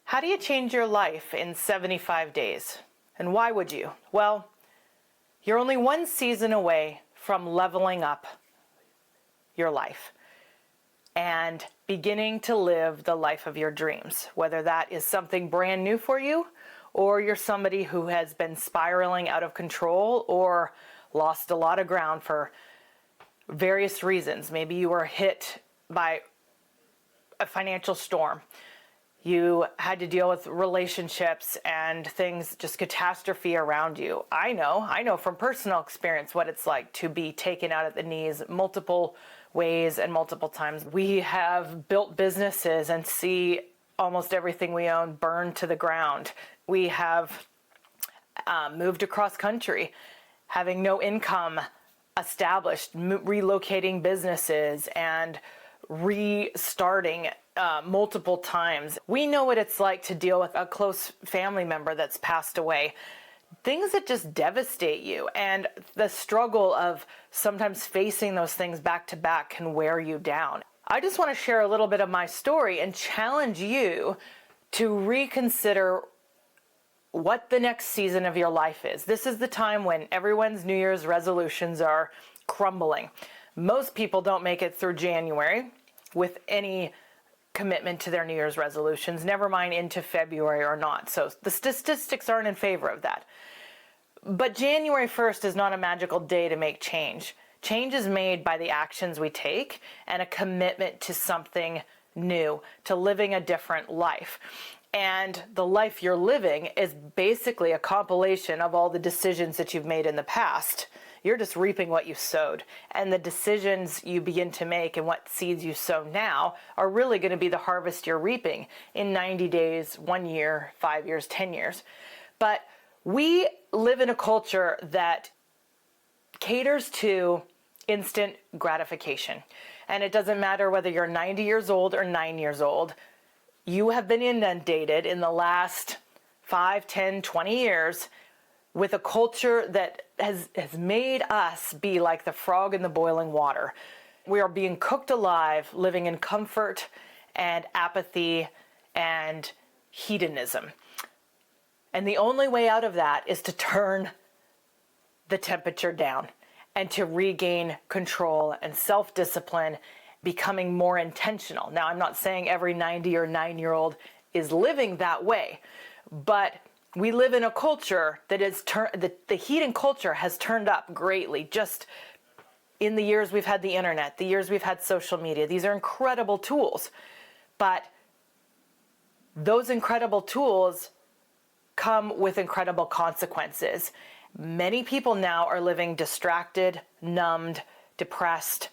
How do you change your life in 75 days? And why would you? Well, you're only one season away from leveling up your life and beginning to live the life of your dreams, whether that is something brand new for you, or you're somebody who has been spiraling out of control or lost a lot of ground for various reasons. Maybe you were hit by a financial storm. You had to deal with relationships and things, just catastrophe around you. I know from personal experience what it's like to be taken out at the knees multiple ways and multiple times. We have built businesses and see almost everything we own burned to the ground. We have moved across country, having no income established, relocating businesses and restarting multiple times. We know what it's like to deal with a close family member that's passed away. Things that just devastate you, and the struggle of sometimes facing those things back to back can wear you down. I just want to share a little bit of my story and challenge you to reconsider what the next season of your life is. This is the time when everyone's New Year's resolutions are crumbling. Most people don't make it through January with any commitment to their New Year's resolutions, never mind into February or not. So the statistics aren't in favor of that. But January 1st is not a magical day to make change. Change is made by the actions we take and a commitment to something new, to living a different life. And the life you're living is basically a compilation of all the decisions that you've made in the past. You're just reaping what you sowed. And the decisions you begin to make and what seeds you sow now are really going to be the harvest you're reaping in 90 days, 1 year, 5 years, 10 years. But we live in a culture that caters to instant gratification. And it doesn't matter whether you're 90 years old or 9 years old. You have been inundated in the last 5, 10, 20 years with a culture that has made us be like the frog in the boiling water. We are being cooked alive, living in comfort and apathy and hedonism. And the only way out of that is to turn the temperature down and to regain control and self-discipline, becoming more intentional. Now, I'm not saying every 90 or 9-year-old is living that way, but we live in a culture that is the hedon culture has turned up greatly just in the years we've had the internet, the years we've had social media. These are incredible tools, but those incredible tools come with incredible consequences. Many people now are living distracted, numbed, depressed,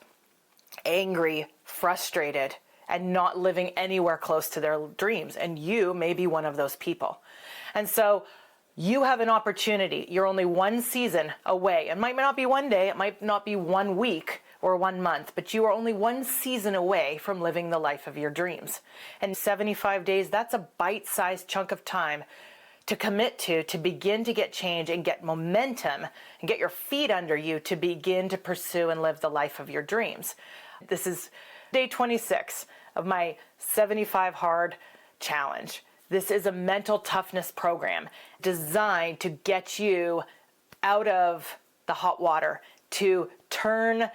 angry, frustrated, and not living anywhere close to their dreams. And you may be one of those people. And so you have an opportunity. You're only one season away. It might not be one day, it might not be 1 week or 1 month, but you are only one season away from living the life of your dreams. And 75 days, that's a bite-sized chunk of time to commit to begin to get change and get momentum and get your feet under you to begin to pursue and live the life of your dreams. This is day 26 of my 75 Hard Challenge. This is a mental toughness program designed to get you out of the hot water, to turn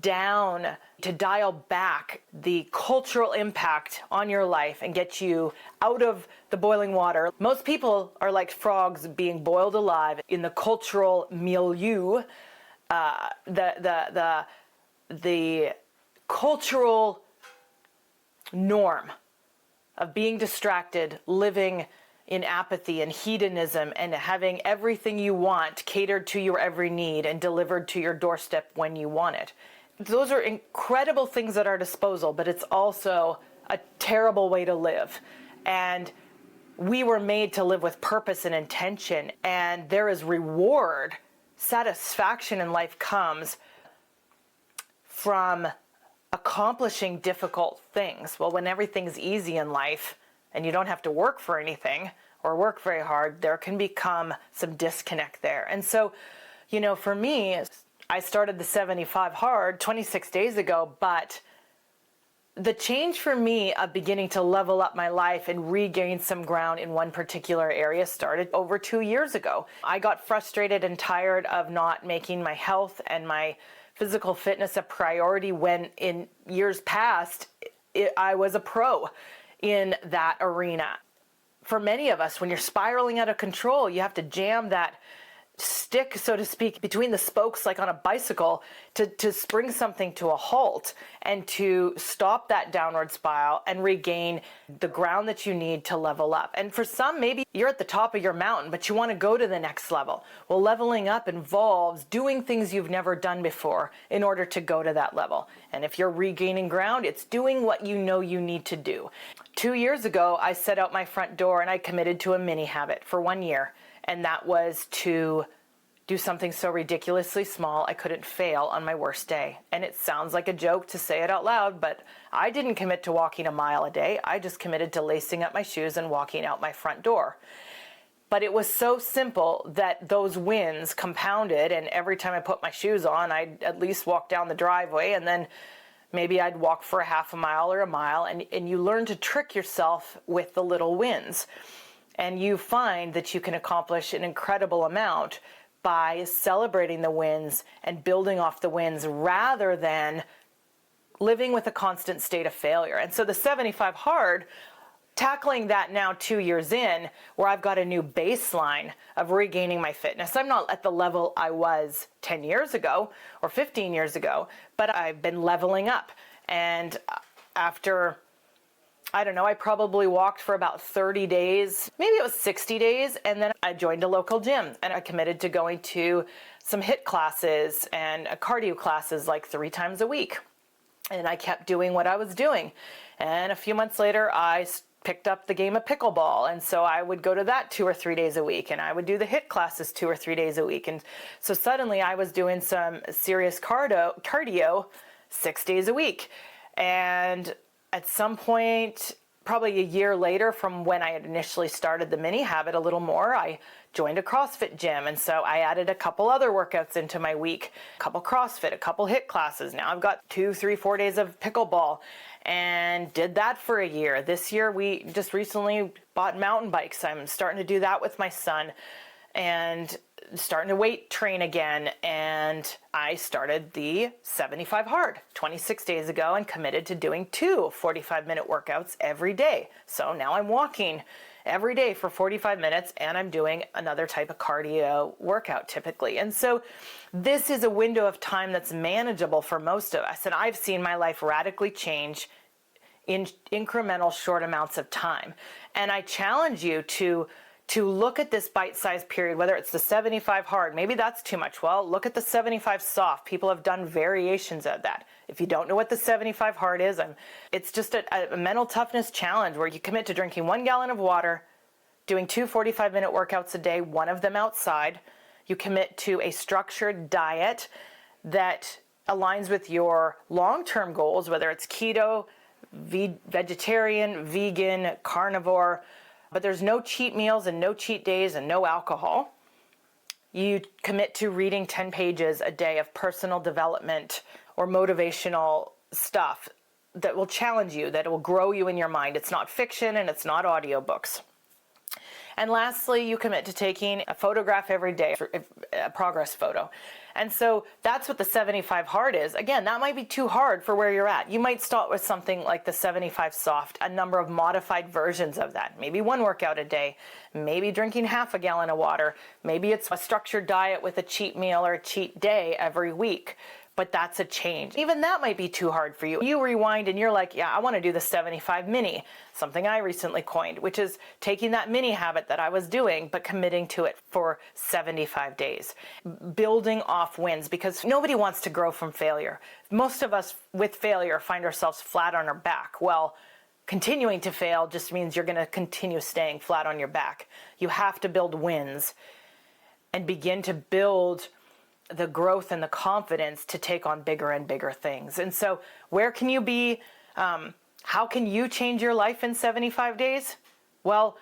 down, to dial back the cultural impact on your life and get you out of the boiling water. Most people are like frogs being boiled alive in the cultural milieu, the cultural norm of being distracted, living in apathy and hedonism, and having everything you want catered to your every need and delivered to your doorstep when you want it. Those are incredible things at our disposal, but it's also a terrible way to live. And we were made to live with purpose and intention, and there is reward. Satisfaction in life comes from accomplishing difficult things. Well, when everything's easy in life and you don't have to work for anything or work very hard, there can become some disconnect there. And so, for me, I started the 75 Hard 26 days ago, but the change for me of beginning to level up my life and regain some ground in one particular area started over 2 years ago. I got frustrated and tired of not making my health and my physical fitness a priority when in years past I was a pro in that arena. For many of us, when you're spiraling out of control, you have to jam that stick, so to speak, between the spokes like on a bicycle to bring something to a halt and to stop that downward spiral and regain the ground that you need to level up. And for some, maybe you're at the top of your mountain, but you want to go to the next level. Well, leveling up involves doing things you've never done before in order to go to that level. And if you're regaining ground, it's doing what you know you need to do. 2 years ago, I set out my front door and I committed to a mini habit for 1 year. And that was to do something so ridiculously small I couldn't fail on my worst day. And it sounds like a joke to say it out loud, but I didn't commit to walking a mile a day. I just committed to lacing up my shoes and walking out my front door. But it was so simple that those wins compounded, and every time I put my shoes on, I'd at least walk down the driveway, and then maybe I'd walk for a half a mile or a mile, and you learn to trick yourself with the little wins. And you find that you can accomplish an incredible amount by celebrating the wins and building off the wins rather than living with a constant state of failure. And so the 75 hard, tackling that now 2 years in, where I've got a new baseline of regaining my fitness. I'm not at the level I was 10 years ago or 15 years ago, but I've been leveling up. And after, I don't know, I probably walked for about 30 days, maybe it was 60 days, and then I joined a local gym and I committed to going to some HIIT classes and cardio classes like 3 times a week. And I kept doing what I was doing. And a few months later, I picked up the game of pickleball. And so I would go to that 2 or 3 days a week, and I would do the HIIT classes 2 or 3 days a week. And so suddenly I was doing some serious cardio 6 days a week. And at some point, probably a year later from when I had initially started the mini habit a little more, I joined a CrossFit gym. And so I added a couple other workouts into my week, a couple CrossFit, a couple HIIT classes. Now I've got 2, 3, 4 days of pickleball and did that for a year. This year, we just recently bought mountain bikes. I'm starting to do that with my son and starting to weight train again. And I started the 75 hard 26 days ago and committed to doing 2 45-minute workouts every day. So now I'm walking every day for 45 minutes and I'm doing another type of cardio workout typically. And so this is a window of time that's manageable for most of us. And I've seen my life radically change in incremental short amounts of time. And I challenge you to look at this bite-sized period, whether it's the 75 hard, maybe that's too much. Well, look at the 75 soft. People have done variations of that. If you don't know what the 75 hard is, it's just a mental toughness challenge where you commit to drinking 1 gallon of water, doing 2 45-minute workouts a day, 1 of them outside. You commit to a structured diet that aligns with your long-term goals, whether it's keto, vegetarian, vegan, carnivore, but there's no cheat meals and no cheat days and no alcohol. You commit to reading 10 pages a day of personal development or motivational stuff that will challenge you, that will grow you in your mind. It's not fiction and it's not audiobooks. And lastly, you commit to taking a photograph every day, a progress photo. And so that's what the 75 hard is. Again, that might be too hard for where you're at. You might start with something like the 75 soft, a number of modified versions of that. Maybe 1 workout a day, maybe drinking half a gallon of water. Maybe it's a structured diet with a cheat meal or a cheat day every week. But that's a change. Even that might be too hard for you. You rewind and you're like, yeah, I want to do the 75 mini, something I recently coined, which is taking that mini habit that I was doing, but committing to it for 75 days, building off wins, because nobody wants to grow from failure. Most of us with failure find ourselves flat on our back. Well, continuing to fail just means you're going to continue staying flat on your back. You have to build wins and begin to build the growth and the confidence to take on bigger and bigger things. And so where can you be? How can you change your life in 75 days? Well,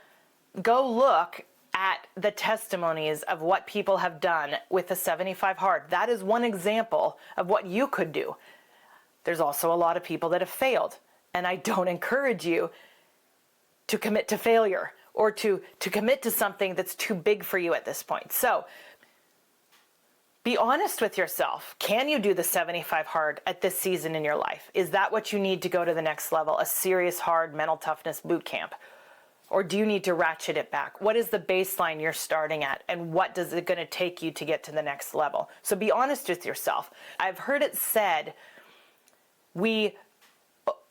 go look at the testimonies of what people have done with the 75 hard. That is one example of what you could do. There's also a lot of people that have failed. And I don't encourage you to commit to failure or to commit to something that's too big for you at this point. So be honest with yourself. Can you do the 75 hard at this season in your life? Is that what you need to go to the next level, a serious, hard mental toughness boot camp? Or do you need to ratchet it back? What is the baseline you're starting at, and what is it going to take you to get to the next level? So be honest with yourself. I've heard it said, we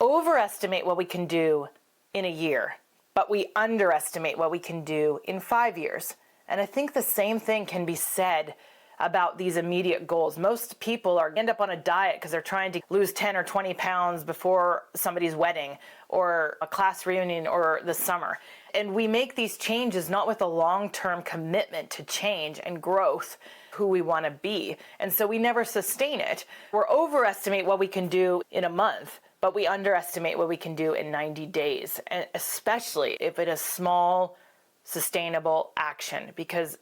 overestimate what we can do in a year, but we underestimate what we can do in 5 years. And I think the same thing can be said about these immediate goals. Most people end up on a diet because they're trying to lose 10 or 20 pounds before somebody's wedding or a class reunion or the summer. And we make these changes not with a long-term commitment to change and growth, who we want to be. And so we never sustain it. We overestimate what we can do in a month, but we underestimate what we can do in 90 days, and especially if it is small, sustainable action, because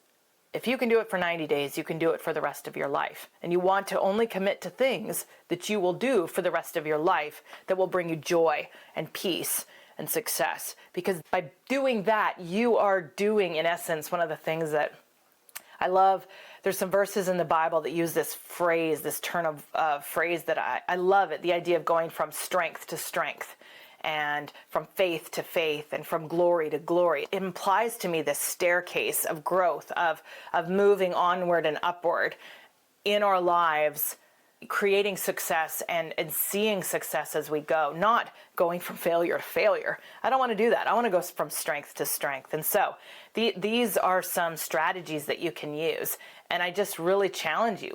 if you can do it for 90 days, you can do it for the rest of your life. And you want to only commit to things that you will do for the rest of your life that will bring you joy and peace and success. Because by doing that, you are doing, in essence, one of the things that I love. There's some verses in the Bible that use this phrase, this turn of phrase that I love it, the idea of going from strength to strength, and from faith to faith, and from glory to glory. It implies to me this staircase of growth, of moving onward and upward in our lives, creating success and seeing success as we go, not going from failure to failure. I don't want to do that. I want to go from strength to strength. And so these are some strategies that you can use. And I just really challenge you.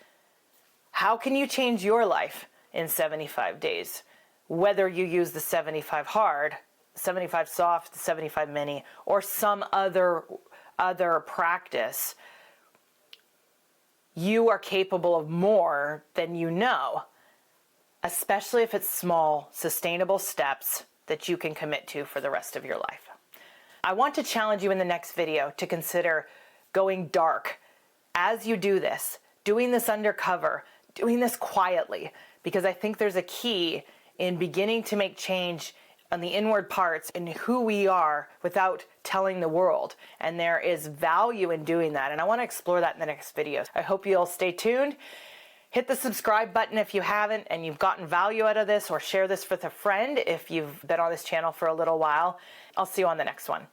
How can you change your life in 75 days? Whether you use the 75 hard, 75 soft, 75 mini, or some other practice, you are capable of more than you know, especially if it's small, sustainable steps that you can commit to for the rest of your life. I want to challenge you in the next video to consider going dark as you do this, doing this undercover, doing this quietly, because I think there's a key in beginning to make change on the inward parts in who we are without telling the world. And there is value in doing that. And I want to explore that in the next videos. I hope you'll stay tuned. Hit the subscribe button if you haven't and you've gotten value out of this, or share this with a friend if you've been on this channel for a little while. I'll see you on the next one.